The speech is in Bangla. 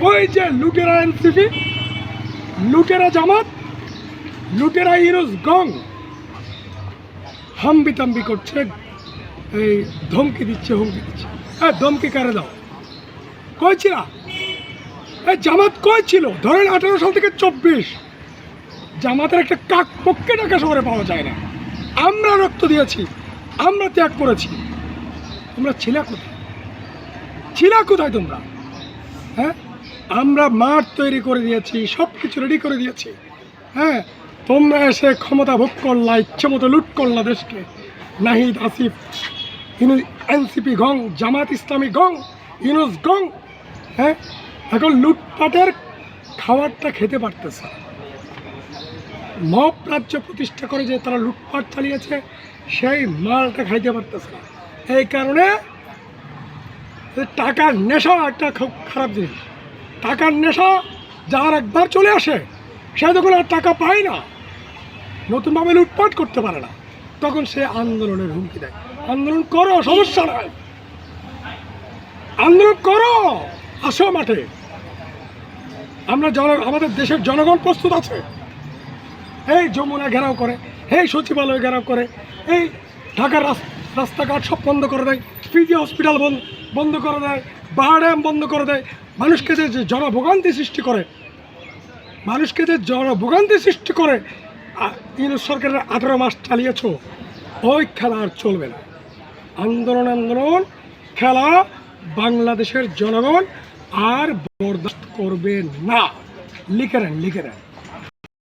ওই যে লুটেরা এনসিপি, লুটেরা জামাত, লুটেরা ইউনুস গং হাম্বিতাম্বি করছে, এই ধমকি দিচ্ছে, হুমকি দিচ্ছে। হ্যাঁ, ধমকি কারে দাও? কই ছিল এই জামাত? কই ছিল? ধরেন 18 সাল থেকে 24, জামাতের একটা কাক পক্ষে টাকা শহরে পাওয়া যায় না। আমরা রক্ত দিয়েছি, আমরা ত্যাগ করেছি, তোমরা ছিলা কোথায়? ছিলা কোথায় তোমরা? হ্যাঁ, আমরা মাঠ তৈরি করে দিয়েছি, সব কিছু রেডি করে দিয়েছি। হ্যাঁ, তোমরা এসে ক্ষমতা ভোগ করলা, ইচ্ছে মতো লুট করলা দেশকে। নাহিদ, আসিফ, এনসিপি গং, জামাত ইসলামী গং, ইউনুস গং। হ্যাঁ, এখন লুটপাটের খাবারটা খেতে পারতেছে। মব রাজ্য প্রতিষ্ঠা করে যে তারা লুটপাট চালিয়েছে, সেই মালটা খাইতে পারতেছে না। এই কারণে টাকার নেশা একটা খুব খারাপ জিনিস। টাকার নেশা যার একবার চলে আসে, সে যখন আর টাকা পায় না, নতুনভাবে লুটপাট করতে পারে না, তখন সে আন্দোলনের হুমকি দেয়। আন্দোলন করো, সমস্যা নয়, আন্দোলন করো, আসো মাঠে। আমরা আমাদের দেশের জনগণ প্রস্তুত আছে। এই যমুনা ঘেরাও করে, এই সচিবালয় ঘেরাও করে, এই ঢাকার রাস্তাঘাট সব বন্ধ করে দেয়, পিজি হসপিটাল বন্ধ করে দেয়, বাহার ড্যাম বন্ধ করে দেয়। মানুষকে যে জনভোগান্তি সৃষ্টি করে, ইউনুস সরকারের 18 মাস চালিয়েছ, ওই খেলা আর চলবে না। আন্দোলন খেলা বাংলাদেশের জনগণ আর বরদাস্ত করবে না। লিখে নেন।